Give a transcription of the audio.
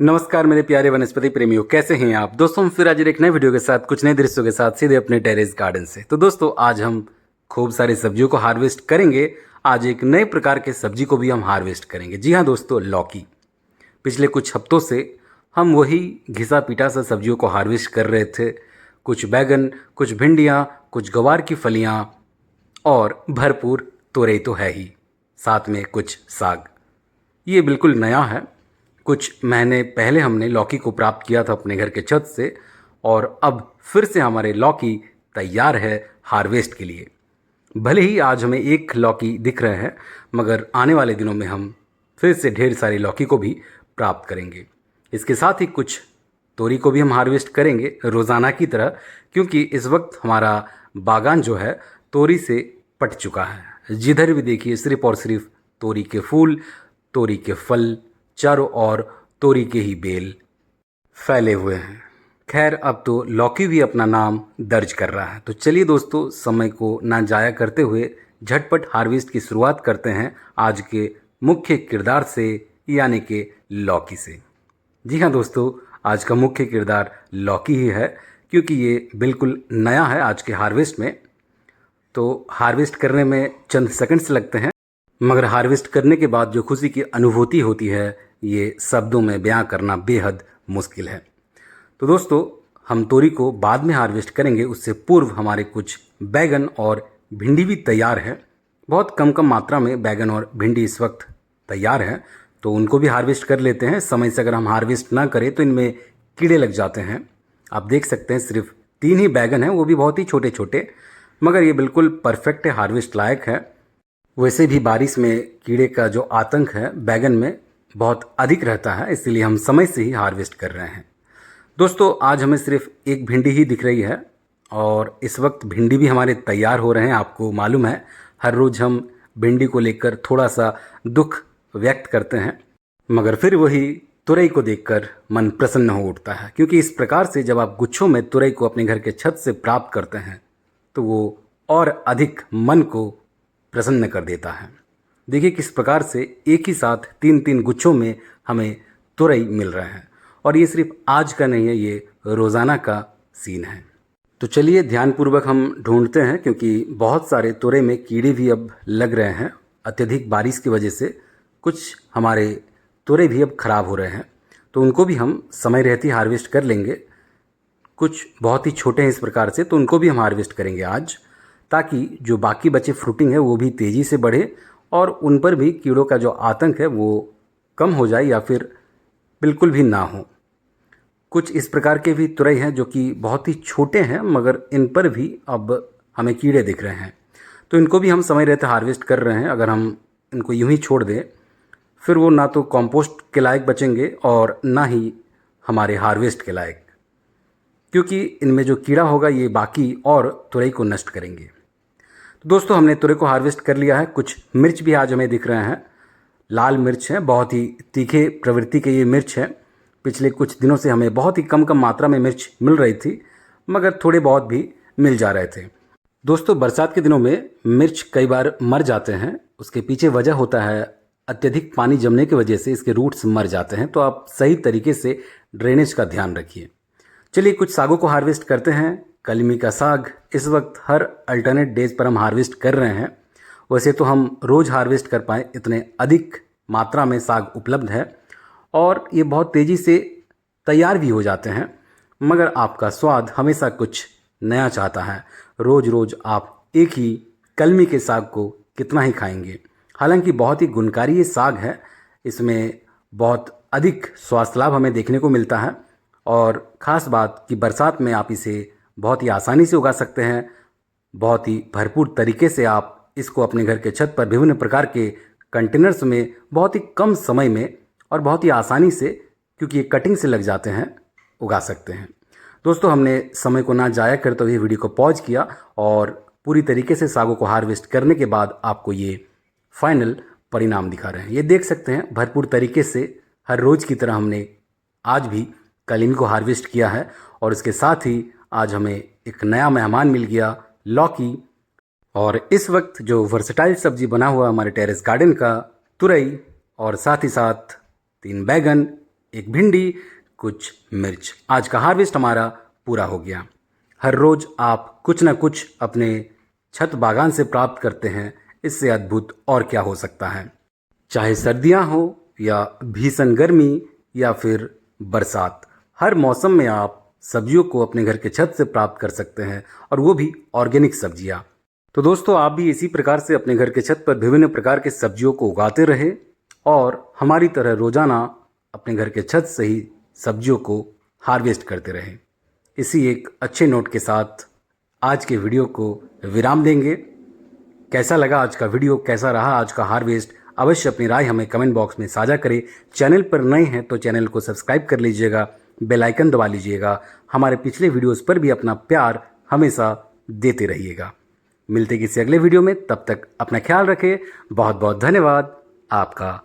नमस्कार मेरे प्यारे वनस्पति प्रेमियों, कैसे हैं आप दोस्तों। हम फिर आज एक नए वीडियो के साथ कुछ नए दृश्यों के साथ सीधे अपने टेरेस गार्डन से। तो दोस्तों आज हम खूब सारी सब्जियों को हार्वेस्ट करेंगे। आज एक नए प्रकार के सब्जी को भी हम हार्वेस्ट करेंगे। जी हाँ दोस्तों, लौकी। पिछले कुछ हफ्तों से हम वही घिसा पीटा सा सब्जियों को हार्वेस्ट कर रहे थे। कुछ बैगन, कुछ भिंडियाँ, कुछ गवार की फलियाँ और भरपूर तोरई तो है ही, साथ में कुछ साग। ये बिल्कुल नया है। कुछ महीने पहले हमने लौकी को प्राप्त किया था अपने घर के छत से, और अब फिर से हमारे लौकी तैयार है हार्वेस्ट के लिए। भले ही आज हमें एक लौकी दिख रहे हैं, मगर आने वाले दिनों में हम फिर से ढेर सारी लौकी को भी प्राप्त करेंगे। इसके साथ ही कुछ तोरी को भी हम हार्वेस्ट करेंगे रोज़ाना की तरह, क्योंकि इस वक्त हमारा बागान जो है तोरी से पट चुका है। जिधर भी देखिए सिर्फ और सिर्फ तोरी के फूल, तोरी के फल, चारों ओर तोरी के ही बेल फैले हुए हैं। खैर, अब तो लौकी भी अपना नाम दर्ज कर रहा है। तो चलिए दोस्तों, समय को ना जाया करते हुए झटपट हार्वेस्ट की शुरुआत करते हैं आज के मुख्य किरदार से, यानी कि लौकी से। जी हाँ दोस्तों, आज का मुख्य किरदार लौकी ही है, क्योंकि ये बिल्कुल नया है आज के हार्वेस्ट में। तो हार्वेस्ट करने में चंद सेकंड्स लगते हैं, मगर हार्वेस्ट करने के बाद जो खुशी की अनुभूति होती है, ये शब्दों में बयां करना बेहद मुश्किल है। तो दोस्तों, हम तोरी को बाद में हार्वेस्ट करेंगे, उससे पूर्व हमारे कुछ बैगन और भिंडी भी तैयार है। बहुत कम मात्रा में बैगन और भिंडी इस वक्त तैयार है, तो उनको भी हार्वेस्ट कर लेते हैं। समय से अगर हम हार्वेस्ट ना करें तो इनमें कीड़े लग जाते हैं। आप देख सकते हैं सिर्फ 3 ही बैगन हैं, वो भी बहुत ही छोटे छोटे, मगर ये बिल्कुल परफेक्ट है, हार्वेस्ट लायक है। वैसे भी बारिश में कीड़े का जो आतंक है बैगन में बहुत अधिक रहता है, इसलिए हम समय से ही हार्वेस्ट कर रहे हैं। दोस्तों, आज हमें सिर्फ एक भिंडी ही दिख रही है, और इस वक्त भिंडी भी हमारे तैयार हो रहे हैं। आपको मालूम है, हर रोज़ हम भिंडी को लेकर थोड़ा सा दुख व्यक्त करते हैं, मगर फिर वही तुरई को देखकर मन प्रसन्न हो उठता है, क्योंकि इस प्रकार से जब आप गुच्छों में तुरई को अपने घर के छत से प्राप्त करते हैं तो वो और अधिक मन को प्रसन्न कर देता है। देखिए किस प्रकार से एक ही साथ 3-3 गुच्छों में हमें तुरई मिल रहे हैं, और ये सिर्फ आज का नहीं है, ये रोज़ाना का सीन है। तो चलिए ध्यानपूर्वक हम ढूंढते हैं, क्योंकि बहुत सारे तुरई में कीड़े भी अब लग रहे हैं। अत्यधिक बारिश की वजह से कुछ हमारे तुरई भी अब खराब हो रहे हैं, तो उनको भी हम समय रहते ही हार्वेस्ट कर लेंगे। कुछ बहुत ही छोटे हैं इस प्रकार से, तो उनको भी हम हार्वेस्ट करेंगे आज, ताकि जो बाकी बचे फ्रूटिंग है वो भी तेज़ी से बढ़े और उन पर भी कीड़ों का जो आतंक है वो कम हो जाए, या फिर बिल्कुल भी ना हो। कुछ इस प्रकार के भी तुरई हैं जो कि बहुत ही छोटे हैं, मगर इन पर भी अब हमें कीड़े दिख रहे हैं, तो इनको भी हम समय रहते हार्वेस्ट कर रहे हैं। अगर हम इनको यूं ही छोड़ दें, फिर वो ना तो कंपोस्ट के लायक बचेंगे और ना ही हमारे हार्वेस्ट के लायक, क्योंकि इनमें जो कीड़ा होगा ये बाकी और तुरई को नष्ट करेंगे। तो दोस्तों, हमने तुरई को हार्वेस्ट कर लिया है। कुछ मिर्च भी आज हमें दिख रहे हैं, लाल मिर्च है, बहुत ही तीखे प्रवृत्ति के ये मिर्च है। पिछले कुछ दिनों से हमें बहुत ही कम मात्रा में मिर्च मिल रही थी, मगर थोड़े बहुत भी मिल जा रहे थे। दोस्तों, बरसात के दिनों में मिर्च कई बार मर जाते हैं। उसके पीछे वजह होता है अत्यधिक पानी जमने की वजह से इसके रूट्स मर जाते हैं, तो आप सही तरीके से ड्रेनेज का ध्यान रखिए। चलिए कुछ सागों को हार्वेस्ट करते हैं। कलमी का साग इस वक्त हर अल्टरनेट डेज पर हम हार्वेस्ट कर रहे हैं। वैसे तो हम रोज़ हार्वेस्ट कर पाएँ इतने अधिक मात्रा में साग उपलब्ध है, और ये बहुत तेज़ी से तैयार भी हो जाते हैं, मगर आपका स्वाद हमेशा कुछ नया चाहता है। रोज़ रोज़ आप एक ही कलमी के साग को कितना ही खाएंगे। हालांकि बहुत ही गुणकारी ये साग है, इसमें बहुत अधिक स्वास्थ्य लाभ हमें देखने को मिलता है, और ख़ास बात कि बरसात में आप इसे बहुत ही आसानी से उगा सकते हैं। बहुत ही भरपूर तरीके से आप इसको अपने घर के छत पर विभिन्न प्रकार के कंटेनर्स में बहुत ही कम समय में और बहुत ही आसानी से, क्योंकि ये कटिंग से लग जाते हैं, उगा सकते हैं। दोस्तों, हमने समय को ना जाया करते हुए वीडियो को पॉज किया, और पूरी तरीके से सागों को हार्वेस्ट करने के बाद आपको ये फाइनल परिणाम दिखा रहे हैं। ये देख सकते हैं भरपूर तरीके से हर रोज़ की तरह हमने आज भी कलमी को हार्वेस्ट किया है, और इसके साथ ही आज हमें एक नया मेहमान मिल गया, लौकी। और इस वक्त जो वर्सेटाइल सब्जी बना हुआ हमारे टेरेस गार्डन का, तुरई, और साथ ही साथ 3 बैगन, एक भिंडी, कुछ मिर्च। आज का हार्वेस्ट हमारा पूरा हो गया। हर रोज़ आप कुछ न कुछ अपने छत बागान से प्राप्त करते हैं, इससे अद्भुत और क्या हो सकता है। चाहे सर्दियां हो या भीषण गर्मी या फिर बरसात, हर मौसम में आप सब्जियों को अपने घर के छत से प्राप्त कर सकते हैं, और वो भी ऑर्गेनिक सब्जियां। तो दोस्तों, आप भी इसी प्रकार से अपने घर के छत पर विभिन्न प्रकार के सब्जियों को उगाते रहे और हमारी तरह रोजाना अपने घर के छत से ही सब्जियों को हार्वेस्ट करते रहे। इसी एक अच्छे नोट के साथ आज के वीडियो को विराम देंगे। कैसा लगा आज का वीडियो, कैसा रहा आज का हार्वेस्ट, अवश्य अपनी राय हमें कमेंट बॉक्स में साझा करें। चैनल पर नए हैं तो चैनल को सब्सक्राइब कर लीजिएगा, बेल आइकन दबा लीजिएगा। हमारे पिछले वीडियोस पर भी अपना प्यार हमेशा देते रहिएगा। मिलते किसी अगले वीडियो में, तब तक अपना ख्याल रखें। बहुत बहुत धन्यवाद आपका।